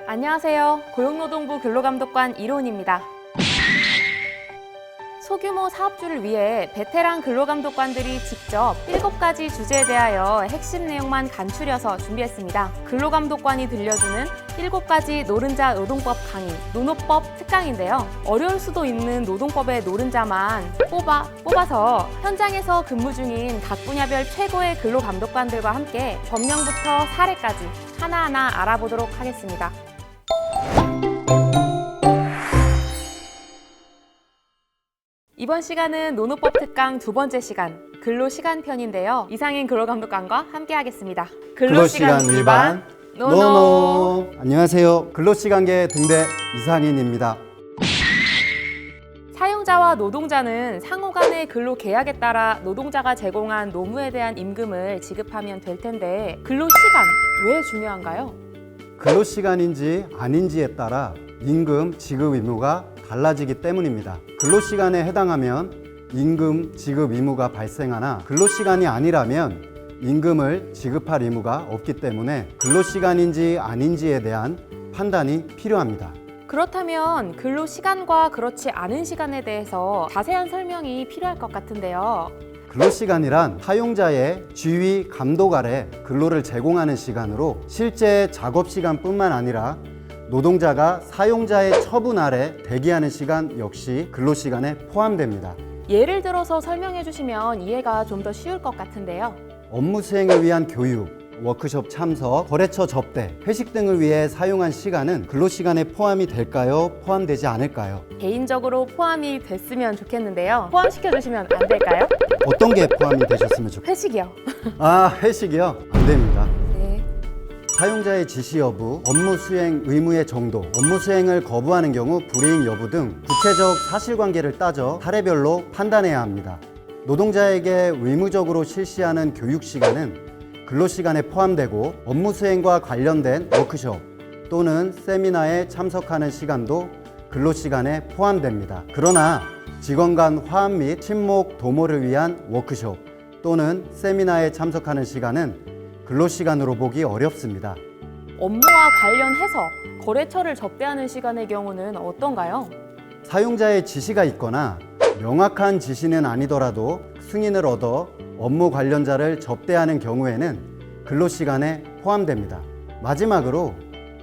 안녕하세요. 고용노동부 근로감독관 이로운입니다. 소규모 사업주를 위해 베테랑 근로감독관들이 직접 7가지 주제에 대하여 핵심 내용만 간추려서 준비했습니다. 근로감독관이 들려주는 7가지 노른자 노동법 강의, 노노법 특강인데요. 어려울 수도 있는 노동법의 노른자만 뽑아서 현장에서 근무 중인 각 분야별 최고의 근로감독관들과 함께 법령부터 사례까지 하나하나 알아보도록 하겠습니다. 이번 시간은 노노법 특강 2번째 시간, 근로시간 편인데요. 이상인 근로감독관과 함께 하겠습니다. 근로시간 위반 노노. 안녕하세요. 근로시간계 등대 이상인입니다. 사용자와 노동자는 상호 간의 근로 계약에 따라 노동자가 제공한 노무에 대한 임금을 지급하면 될 텐데 근로시간 왜 중요한가요? 근로시간인지 아닌지에 따라 임금 지급 의무가 달라지기 때문입니다. 근로시간에 해당하면 임금 지급 의무가 발생하나 근로시간이 아니라면 임금을 지급할 의무가 없기 때문에 근로시간인지 아닌지에 대한 판단이 필요합니다. 그렇다면 근로시간과 그렇지 않은 시간에 대해서 자세한 설명이 필요할 것 같은데요. 근로시간이란 사용자의 지휘 감독 아래 근로를 제공하는 시간으로 실제 작업시간뿐만 아니라 노동자가 사용자의 처분 아래 대기하는 시간 역시 근로시간에 포함됩니다. 예를 들어서 설명해 주시면 이해가 좀 더 쉬울 것 같은데요. 업무 수행을 위한 교육, 워크숍 참석, 거래처 접대, 회식 등을 위해 사용한 시간은 근로시간에 포함이 될까요? 포함되지 않을까요? 개인적으로 포함이 됐으면 좋겠는데요. 포함시켜 주시면 안 될까요? 어떤 게 포함이 되셨으면 좋겠어요? 회식이요. 회식이요? 안 됩니다. 네. 사용자의 지시 여부, 업무 수행 의무의 정도, 업무 수행을 거부하는 경우 불이행 여부 등 구체적 사실관계를 따져 사례별로 판단해야 합니다. 노동자에게 의무적으로 실시하는 교육시간은 근로시간에 포함되고 업무 수행과 관련된 워크숍 또는 세미나에 참석하는 시간도 근로시간에 포함됩니다. 그러나 직원 간 화합 및 친목 도모를 위한 워크숍 또는 세미나에 참석하는 시간은 근로시간으로 보기 어렵습니다. 업무와 관련해서 거래처를 접대하는 시간의 경우는 어떤가요? 사용자의 지시가 있거나 명확한 지시는 아니더라도 승인을 얻어 업무 관련자를 접대하는 경우에는 근로시간에 포함됩니다. 마지막으로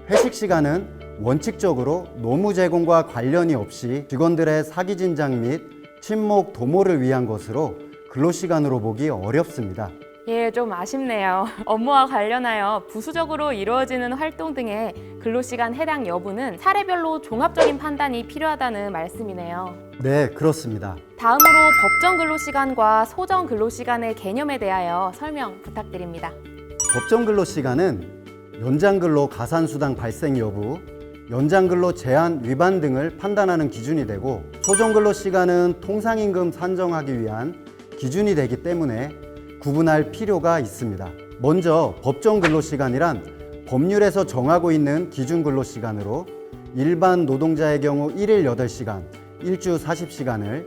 회식 시간은 원칙적으로 노무 제공과 관련이 없이 직원들의 사기 진작 및 친목 도모를 위한 것으로 근로시간으로 보기 어렵습니다. 예, 좀 아쉽네요. 업무와 관련하여 부수적으로 이루어지는 활동 등의 근로시간 해당 여부는 사례별로 종합적인 판단이 필요하다는 말씀이네요. 네, 그렇습니다. 다음으로 법정 근로시간과 소정 근로시간의 개념에 대하여 설명 부탁드립니다. 법정 근로시간은 연장 근로 가산수당 발생 여부, 연장 근로 제한 위반 등을 판단하는 기준이 되고 소정 근로시간은 통상임금 산정하기 위한 기준이 되기 때문에 구분할 필요가 있습니다. 먼저 법정 근로시간이란 법률에서 정하고 있는 기준 근로시간으로 일반 노동자의 경우 1일 8시간, 일주 40시간을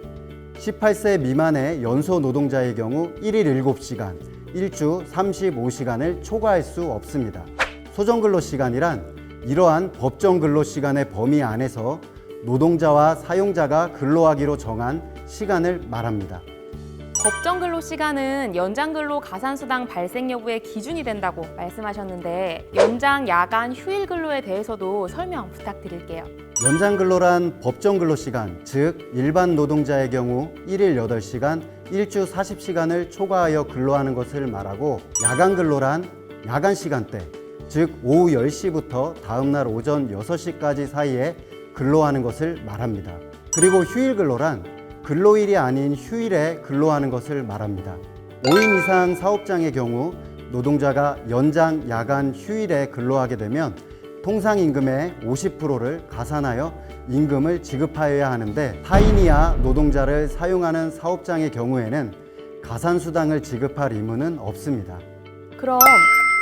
18세 미만의 연소 노동자의 경우 1일 7시간, 일주 35시간을 초과할 수 없습니다. 소정 근로시간이란 이러한 법정 근로시간의 범위 안에서 노동자와 사용자가 근로하기로 정한 시간을 말합니다. 법정 근로시간은 연장 근로 가산수당 발생 여부의 기준이 된다고 말씀하셨는데 연장, 야간, 휴일 근로에 대해서도 설명 부탁드릴게요. 연장 근로란 법정 근로시간, 즉 일반 노동자의 경우 1일 8시간, 일주 40시간을 초과하여 근로하는 것을 말하고 야간 근로란 야간 시간대, 즉 오후 10시부터 다음날 오전 6시까지 사이에 근로하는 것을 말합니다. 그리고 휴일 근로란 근로일이 아닌 휴일에 근로하는 것을 말합니다. 5인 이상 사업장의 경우 노동자가 연장, 야간, 휴일에 근로하게 되면 통상임금의 50%를 가산하여 임금을 지급하여야 하는데 4인 이하 노동자를 사용하는 사업장의 경우에는 가산수당을 지급할 의무는 없습니다. 그럼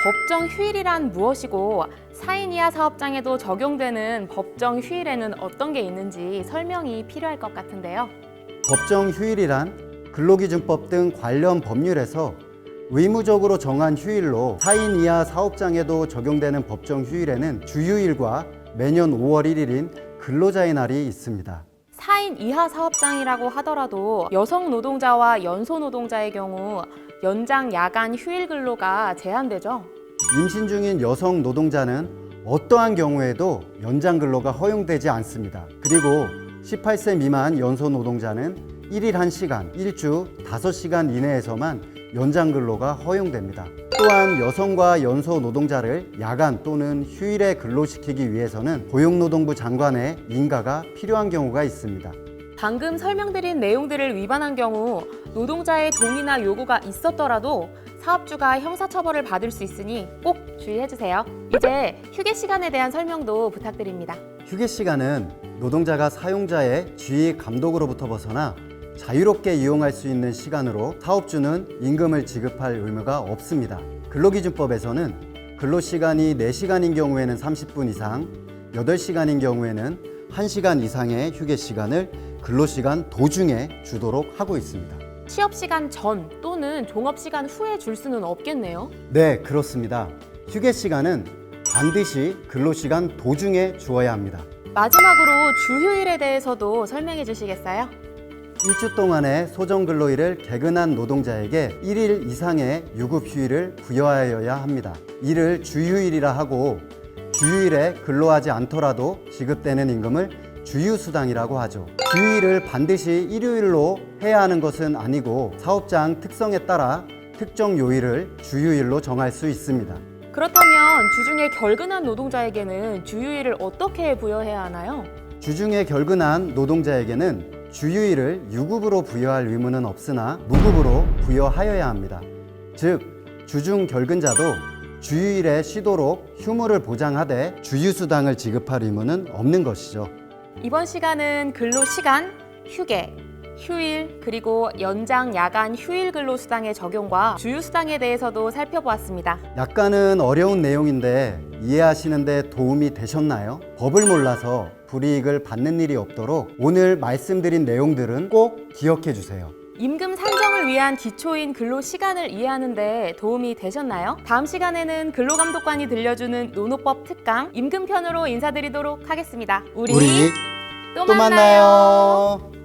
법정 휴일이란 무엇이고 4인 이하 사업장에도 적용되는 법정 휴일에는 어떤 게 있는지 설명이 필요할 것 같은데요. 법정 휴일이란 근로기준법 등 관련 법률에서 의무적으로 정한 휴일로 4인 이하 사업장에도 적용되는 법정 휴일에는 주휴일과 매년 5월 1일인 근로자의 날이 있습니다. 4인 이하 사업장이라고 하더라도 여성 노동자와 연소 노동자의 경우 연장 야간 휴일 근로가 제한되죠. 임신 중인 여성 노동자는 어떠한 경우에도 연장 근로가 허용되지 않습니다. 그리고 18세 미만 연소 노동자는 1일 1시간, 1주 5시간 이내에서만 연장 근로가 허용됩니다. 또한 여성과 연소 노동자를 야간 또는 휴일에 근로시키기 위해서는 고용노동부 장관의 인가가 필요한 경우가 있습니다. 방금 설명드린 내용들을 위반한 경우 노동자의 동의나 요구가 있었더라도 사업주가 형사처벌을 받을 수 있으니 꼭 주의해주세요. 이제 휴게 시간에 대한 설명도 부탁드립니다. 휴게 시간은 노동자가 사용자의 지휘 감독으로부터 벗어나 자유롭게 이용할 수 있는 시간으로 사업주는 임금을 지급할 의무가 없습니다. 근로기준법에서는 근로시간이 4시간인 경우에는 30분 이상, 8시간인 경우에는 1시간 이상의 휴게 시간을 근로시간 도중에 주도록 하고 있습니다. 취업시간 전 또는 종업시간 후에 줄 수는 없겠네요. 네, 그렇습니다. 휴게 시간은 반드시 근로시간 도중에 주어야 합니다. 마지막으로 주휴일에 대해서도 설명해 주시겠어요? 일주 동안의 소정근로일을 개근한 노동자에게 1일 이상의 유급휴일을 부여하여야 합니다. 이를 주휴일이라 하고 주휴일에 근로하지 않더라도 지급되는 임금을 주휴수당이라고 하죠. 주휴일을 반드시 일요일로 해야 하는 것은 아니고 사업장 특성에 따라 특정 요일을 주휴일로 정할 수 있습니다. 그렇다면 주중에 결근한 노동자에게는 주휴일을 어떻게 부여해야 하나요? 주중에 결근한 노동자에게는 주휴일을 유급으로 부여할 의무는 없으나 무급으로 부여하여야 합니다. 즉, 주중 결근자도 주휴일에 쉬도록 휴무를 보장하되 주휴수당을 지급할 의무는 없는 것이죠. 이번 시간은 근로시간, 휴게, 휴일, 그리고 연장 야간 휴일 근로수당의 적용과 주휴수당에 대해서도 살펴보았습니다. 약간은 어려운 내용인데 이해하시는 데 도움이 되셨나요? 법을 몰라서 불이익을 받는 일이 없도록 오늘 말씀드린 내용들은 꼭 기억해 주세요. 임금 산정을 위한 기초인 근로시간을 이해하는 데 도움이 되셨나요? 다음 시간에는 근로감독관이 들려주는 노노법 특강 임금편으로 인사드리도록 하겠습니다. 우리 또 만나요.